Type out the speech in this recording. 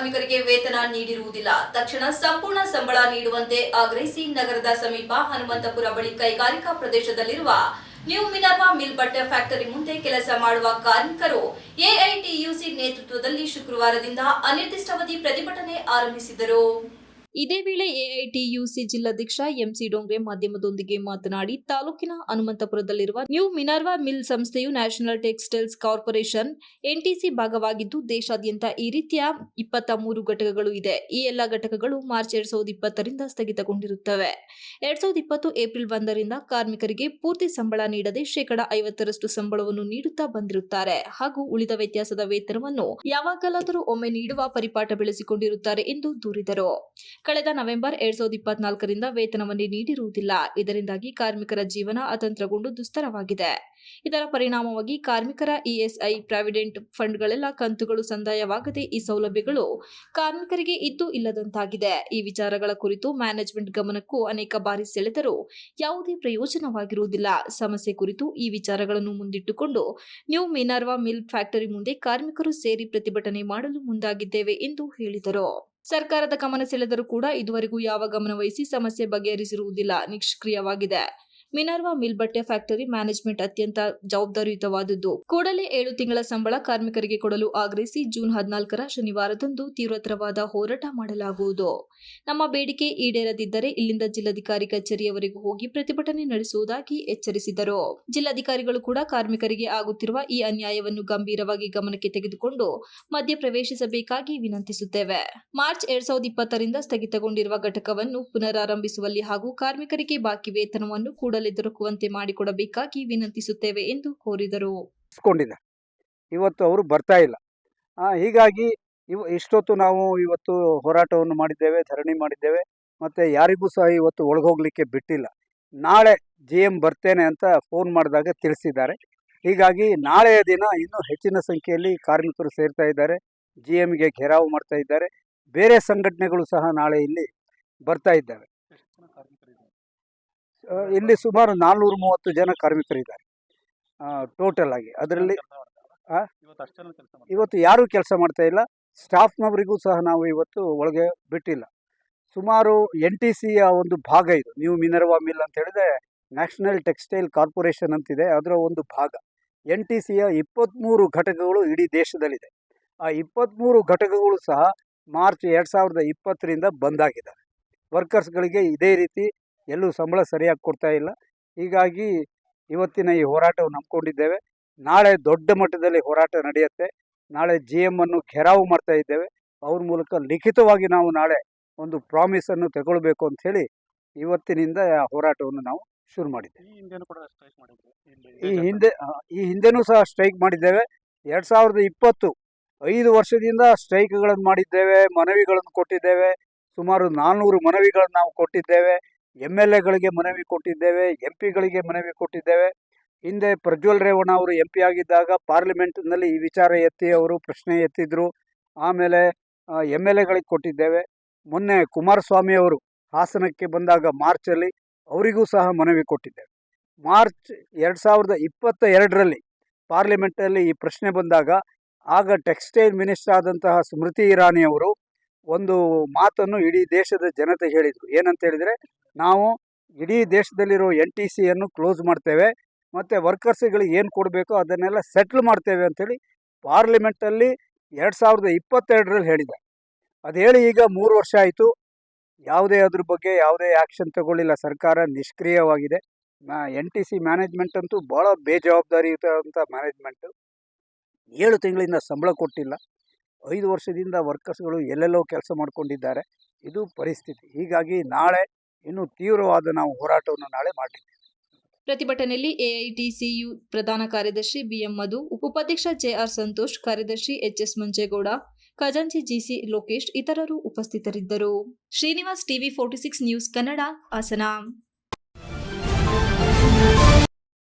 ಕಾರ್ಮಿಕರಿಗೆ ವೇತನ ನೀಡಿರುವುದಿಲ್ಲ. ತಕ್ಷಣ ಸಂಪೂರ್ಣ ಸಂಬಳ ನೀಡುವಂತೆ ಆಗ್ರಹಿಸಿ ನಗರದ ಸಮೀಪ ಹನುಮಂತಪುರ ಬಳಿ ಕೈಗಾರಿಕಾ ಪ್ರದೇಶದಲ್ಲಿರುವ ನ್ಯೂ ಮಿನರ್ವಾ ಮಿಲ್ ಬಟ್ಟೆ ಫ್ಯಾಕ್ಟರಿ ಮುಂದೆ ಕೆಲಸ ಮಾಡುವ ಕಾರ್ಮಿಕರು ಎಐಟಿಯುಸಿ ನೇತೃತ್ವದಲ್ಲಿ ಶುಕ್ರವಾರದಿಂದ ಅನಿರ್ದಿಷ್ಟಾವಧಿ ಪ್ರತಿಭಟನೆ ಆರಂಭಿಸಿದರು. ಇದೇ ವೇಳೆ ಎಐಟಿಯುಸಿ ಜಿಲ್ಲಾಧ್ಯಕ್ಷ ಎಂಸಿ ಡೋಂಗ್ರೆ ಮಾಧ್ಯಮದೊಂದಿಗೆ ಮಾತನಾಡಿ, ತಾಲೂಕಿನ ಹನುಮಂತಪುರದಲ್ಲಿರುವ ನ್ಯೂ ಮಿನರ್ವಾ ಮಿಲ್ ಸಂಸ್ಥೆಯು ನ್ಯಾಷನಲ್ ಟೆಕ್ಸ್ಟೈಲ್ಸ್ ಕಾರ್ಪೊರೇಷನ್ ಎನ್ಟಿಸಿ ಭಾಗವಾಗಿದ್ದು, ದೇಶಾದ್ಯಂತ ಈ ರೀತಿಯ 23 ಘಟಕಗಳು ಇದೆ. ಈ ಎಲ್ಲಾ ಘಟಕಗಳು ಮಾರ್ಚ್ 2020ರಿಂದ ಸ್ಥಗಿತಗೊಂಡಿರುತ್ತವೆ. 2020 ಏಪ್ರಿಲ್ 1ರಿಂದ ಕಾರ್ಮಿಕರಿಗೆ ಪೂರ್ತಿ ಸಂಬಳ ನೀಡದೆ ಶೇಕಡಾ 50ರಷ್ಟು ಸಂಬಳವನ್ನು ನೀಡುತ್ತಾ ಬಂದಿರುತ್ತಾರೆ ಹಾಗೂ ಉಳಿದ ವ್ಯತ್ಯಾಸದ ವೇತನವನ್ನು ಯಾವಾಗಲಾದರೂ ಒಮ್ಮೆ ನೀಡುವ ಪರಿಪಾಠ ಬೆಳೆಸಿಕೊಂಡಿರುತ್ತಾರೆ ಎಂದು ದೂರಿದರು. ಕಳೆದ ನವೆಂಬರ್ 2024ರಿಂದ ವೇತನವನ್ನೇ ನೀಡಿರುವುದಿಲ್ಲ. ಇದರಿಂದಾಗಿ ಕಾರ್ಮಿಕರ ಜೀವನ ಅತಂತ್ರಗೊಂಡು ದುಸ್ತರವಾಗಿದೆ. ಇದರ ಪರಿಣಾಮವಾಗಿ ಕಾರ್ಮಿಕರ ಇಎಸ್ಐ, ಪ್ರಾವಿಡೆಂಟ್ ಫಂಡ್ಗಳೆಲ್ಲ ಕಂತುಗಳು ಸಂದಾಯವಾಗದೆ ಈ ಸೌಲಭ್ಯಗಳು ಕಾರ್ಮಿಕರಿಗೆ ಇದ್ದು ಇಲ್ಲದಂತಾಗಿದೆ. ಈ ವಿಚಾರಗಳ ಕುರಿತು ಮ್ಯಾನೇಜ್ಮೆಂಟ್ ಗಮನಕ್ಕೂ ಅನೇಕ ಬಾರಿ ಸೆಳೆದರೂ ಯಾವುದೇ ಪ್ರಯೋಜನವಾಗಿರುವುದಿಲ್ಲ. ಸಮಸ್ಯೆ ಕುರಿತು ಈ ವಿಚಾರಗಳನ್ನು ಮುಂದಿಟ್ಟುಕೊಂಡು ನ್ಯೂ ಮಿನರ್ವಾ ಮಿಲ್ ಫ್ಯಾಕ್ಟರಿ ಮುಂದೆ ಕಾರ್ಮಿಕರು ಸೇರಿ ಪ್ರತಿಭಟನೆ ಮಾಡಲು ಮುಂದಾಗಿದ್ದೇವೆ ಎಂದು ಹೇಳಿದರು. ಸರ್ಕಾರದ ಗಮನ ಸೆಳೆದರೂ ಕೂಡ ಇದುವರೆಗೂ ಯಾವ ಗಮನ ವಹಿಸಿ ಸಮಸ್ಯೆ ಬಗೆಹರಿಸಿರುವುದಿಲ್ಲ, ನಿಷ್ಕ್ರಿಯವಾಗಿದೆ. ಮಿನರ್ವಾ ಮಿಲ್ ಬಟ್ಟೆ ಫ್ಯಾಕ್ಟರಿ ಮ್ಯಾನೇಜ್ಮೆಂಟ್ ಅತ್ಯಂತ ಜವಾಬ್ದಾರಿಯುತವಾದದ್ದು. ಕೂಡಲೇ 7 ತಿಂಗಳ ಸಂಬಳ ಕಾರ್ಮಿಕರಿಗೆ ಕೊಡಲು ಆಗ್ರಹಿಸಿ ಜೂನ್ 14ರ ಶನಿವಾರದಂದು ತೀವ್ರತರವಾದ ಹೋರಾಟ ಮಾಡಲಾಗುವುದು. ನಮ್ಮ ಬೇಡಿಕೆ ಈಡೇರದಿದ್ದರೆ ಇಲ್ಲಿಂದ ಜಿಲ್ಲಾಧಿಕಾರಿ ಕಚೇರಿಯವರೆಗೂ ಹೋಗಿ ಪ್ರತಿಭಟನೆ ನಡೆಸುವುದಾಗಿ ಎಚ್ಚರಿಸಿದರು. ಜಿಲ್ಲಾಧಿಕಾರಿಗಳು ಕೂಡ ಕಾರ್ಮಿಕರಿಗೆ ಆಗುತ್ತಿರುವ ಈ ಅನ್ಯಾಯವನ್ನು ಗಂಭೀರವಾಗಿ ಗಮನಕ್ಕೆ ತೆಗೆದುಕೊಂಡು ಮಧ್ಯಪ್ರವೇಶಿಸಬೇಕಾಗಿ ವಿನಂತಿಸುತ್ತೇವೆ. ಮಾರ್ಚ್ 2020ರಿಂದ ಸ್ಥಗಿತಗೊಂಡಿರುವ ಘಟಕವನ್ನು ಪುನರಾರಂಭಿಸುವಲ್ಲಿ ಹಾಗೂ ಕಾರ್ಮಿಕರಿಗೆ ಬಾಕಿ ವೇತನವನ್ನು ಕೂಡಲೇ ದೊರಕುವಂತೆ ಮಾಡಿಕೊಡಬೇಕಾಗಿ ವಿನಂತಿಸುತ್ತೇವೆ ಎಂದು ಕೋರಿದರು. ಇವತ್ತು ಅವರು ಬರ್ತಾ ಇಲ್ಲ. ಹೀಗಾಗಿ ಇಷ್ಟೊತ್ತು ನಾವು ಇವತ್ತು ಹೋರಾಟವನ್ನು ಮಾಡಿದ್ದೇವೆ, ಧರಣಿ ಮಾಡಿದ್ದೇವೆ. ಮತ್ತು ಯಾರಿಗೂ ಸಹ ಇವತ್ತು ಒಳಗೋಗ್ಲಿಕ್ಕೆ ಬಿಟ್ಟಿಲ್ಲ. ನಾಳೆ GM ಬರ್ತೇನೆ ಅಂತ ಫೋನ್ ಮಾಡಿದಾಗ ತಿಳಿಸಿದ್ದಾರೆ. ಹೀಗಾಗಿ ನಾಳೆಯ ದಿನ ಇನ್ನೂ ಹೆಚ್ಚಿನ ಸಂಖ್ಯೆಯಲ್ಲಿ ಕಾರ್ಮಿಕರು ಸೇರ್ತಾ ಇದ್ದಾರೆ. GMಗೆ ಘೇರಾವು ಮಾಡ್ತಾ ಇದ್ದಾರೆ. ಬೇರೆ ಸಂಘಟನೆಗಳು ಸಹ ನಾಳೆ ಇಲ್ಲಿ ಬರ್ತಾ ಇದ್ದಾವೆ. ಇಲ್ಲಿ ಸುಮಾರು 430 ಜನ ಕಾರ್ಮಿಕರಿದ್ದಾರೆ ಟೋಟಲ್ ಆಗಿ. ಅದರಲ್ಲಿ ಇವತ್ತು ಯಾರೂ ಕೆಲಸ ಮಾಡ್ತಾ ಇಲ್ಲ. ಸ್ಟಾಫ್ನವರಿಗೂ ಸಹ ನಾವು ಇವತ್ತು ಒಳಗೆ ಬಿಟ್ಟಿಲ್ಲ. ಸುಮಾರು NTCಯ ಒಂದು ಭಾಗ ಇದು. ನ್ಯೂ ಮಿನರ್ವಾ ಮಿಲ್ ಅಂತ ಹೇಳಿದ್ರೆ ನ್ಯಾಷನಲ್ ಟೆಕ್ಸ್ಟೈಲ್ ಕಾರ್ಪೊರೇಷನ್ ಅಂತಿದೆ, ಅದರ ಒಂದು ಭಾಗ. NTCಯ 23 ಘಟಕಗಳು ಇಡೀ ದೇಶದಲ್ಲಿದೆ. ಆ 23 ಘಟಕಗಳು ಸಹ ಮಾರ್ಚ್ 2020ರಿಂದ ಬಂದಾಗಿದ್ದಾವೆ. ವರ್ಕರ್ಸ್ಗಳಿಗೆ ಇದೇ ರೀತಿ ಎಲ್ಲೂ ಸಂಬಳ ಸರಿಯಾಗಿ ಕೊಡ್ತಾ ಇಲ್ಲ. ಹೀಗಾಗಿ ಇವತ್ತಿನ ಈ ಹೋರಾಟವನ್ನು ಹಮ್ಮಿಕೊಂಡಿದ್ದೇವೆ. ನಾಳೆ ದೊಡ್ಡ ಮಟ್ಟದಲ್ಲಿ ಹೋರಾಟ ನಡೆಯುತ್ತೆ. ನಾಳೆ GM ಅನ್ನು ಘೆರಾವು ಮಾಡ್ತಾ ಇದ್ದೇವೆ. ಅವ್ರ ಮೂಲಕ ಲಿಖಿತವಾಗಿ ನಾವು ನಾಳೆ ಒಂದು ಪ್ರಾಮಿಸನ್ನು ತಗೊಳ್ಬೇಕು ಅಂತ ಹೇಳಿ ಇವತ್ತಿನಿಂದ ಹೋರಾಟವನ್ನು ನಾವು ಶುರು ಮಾಡಿದ್ದೇವೆ. ಈ ಹಿಂದೆನೂ ಸಹ ಸ್ಟ್ರೈಕ್ ಮಾಡಿದ್ದೇವೆ. 2020 5 ವರ್ಷದಿಂದ ಸ್ಟ್ರೈಕ್ಗಳನ್ನು ಮಾಡಿದ್ದೇವೆ, ಮನವಿಗಳನ್ನು ಕೊಟ್ಟಿದ್ದೇವೆ. ಸುಮಾರು 400 ಮನವಿಗಳನ್ನು ನಾವು ಕೊಟ್ಟಿದ್ದೇವೆ. MLAಗಳಿಗೆ ಮನವಿ ಕೊಟ್ಟಿದ್ದೇವೆ, MP ಗಳಿಗೆ ಮನವಿ ಕೊಟ್ಟಿದ್ದೇವೆ. ಹಿಂದೆ ಪ್ರಜ್ವಲ್ ರೇವಣ್ಣ ಅವರು MP ಆಗಿದ್ದಾಗ ಪಾರ್ಲಿಮೆಂಟ್ನಲ್ಲಿ ಈ ವಿಚಾರ ಎತ್ತಿ ಅವರು ಪ್ರಶ್ನೆ ಎತ್ತಿದ್ರು. ಆಮೇಲೆ MLAಗಳಿಗೆ ಕೊಟ್ಟಿದ್ದೇವೆ. ಮೊನ್ನೆ ಕುಮಾರಸ್ವಾಮಿ ಅವರು ಹಾಸನಕ್ಕೆ ಬಂದಾಗ ಮಾರ್ಚಲ್ಲಿ ಅವರಿಗೂ ಸಹ ಮನವಿ ಕೊಟ್ಟಿದ್ದೇವೆ. ಮಾರ್ಚ್ 2022ರಲ್ಲಿ ಪಾರ್ಲಿಮೆಂಟಲ್ಲಿ ಈ ಪ್ರಶ್ನೆ ಬಂದಾಗ ಆಗ ಟೆಕ್ಸ್ಟೈಲ್ ಮಿನಿಸ್ಟರ್ ಆದಂತಹ ಸ್ಮೃತಿ ಇರಾನಿ ಅವರು ಒಂದು ಮಾತನ್ನು ಇಡೀ ದೇಶದ ಜನತೆ ಹೇಳಿದರು. ಏನಂತ ಹೇಳಿದರೆ, ನಾವು ಇಡೀ ದೇಶದಲ್ಲಿರೋ NTCಯನ್ನು ಕ್ಲೋಸ್ ಮಾಡ್ತೇವೆ ಮತ್ತು ವರ್ಕರ್ಸ್ಗಳಿಗೆ ಏನು ಕೊಡಬೇಕೋ ಅದನ್ನೆಲ್ಲ ಸೆಟ್ಲ್ ಮಾಡ್ತೇವೆ ಅಂಥೇಳಿ ಪಾರ್ಲಿಮೆಂಟಲ್ಲಿ 2022ರಲ್ಲಿ ಹೇಳಿದೆ. ಅದು ಹೇಳಿ ಈಗ 3 ವರ್ಷ ಆಯಿತು. ಯಾವುದೇ ಅದ್ರ ಬಗ್ಗೆ ಯಾವುದೇ ಆ್ಯಕ್ಷನ್ ತಗೊಳ್ಳಿಲ್ಲ. ಸರ್ಕಾರ ನಿಷ್ಕ್ರಿಯವಾಗಿದೆ. NTC ಮ್ಯಾನೇಜ್ಮೆಂಟ್ ಅಂತೂ ಭಾಳ ಬೇಜವಾಬ್ದಾರಿಯುತ ಮ್ಯಾನೇಜ್ಮೆಂಟು. 7 ತಿಂಗಳಿಂದ ಸಂಬಳ ಕೊಟ್ಟಿಲ್ಲ. 5 ವರ್ಷದಿಂದ ವರ್ಕರ್ಸ್ಗಳು ಎಲ್ಲೆಲ್ಲೋ ಕೆಲಸ ಮಾಡ್ಕೊಂಡಿದ್ದಾರೆ. ಇದು ಪರಿಸ್ಥಿತಿ. ಹೀಗಾಗಿ ನಾಳೆ ಇನ್ನೂ ತೀವ್ರವಾದ ನಾವು ಹೋರಾಟವನ್ನು ನಾಳೆ ಮಾಡಿದ್ದೇವೆ. ಪ್ರತಿಭಟನೆಯಲ್ಲಿ ಎಐಟಿಸಿಯು ಪ್ರಧಾನ ಕಾರ್ಯದರ್ಶಿ BM ಮಧು, ಉಪಾಧ್ಯಕ್ಷ JR ಸಂತೋಷ್, ಕಾರ್ಯದರ್ಶಿ HS ಮಂಜೇಗೌಡ, ಖಜಾಂಚಿ GC ಲೋಕೇಶ್ ಇತರರು ಉಪಸ್ಥಿತರಿದ್ದರು. Srinivas, TV 46 news Kannada, Hassan.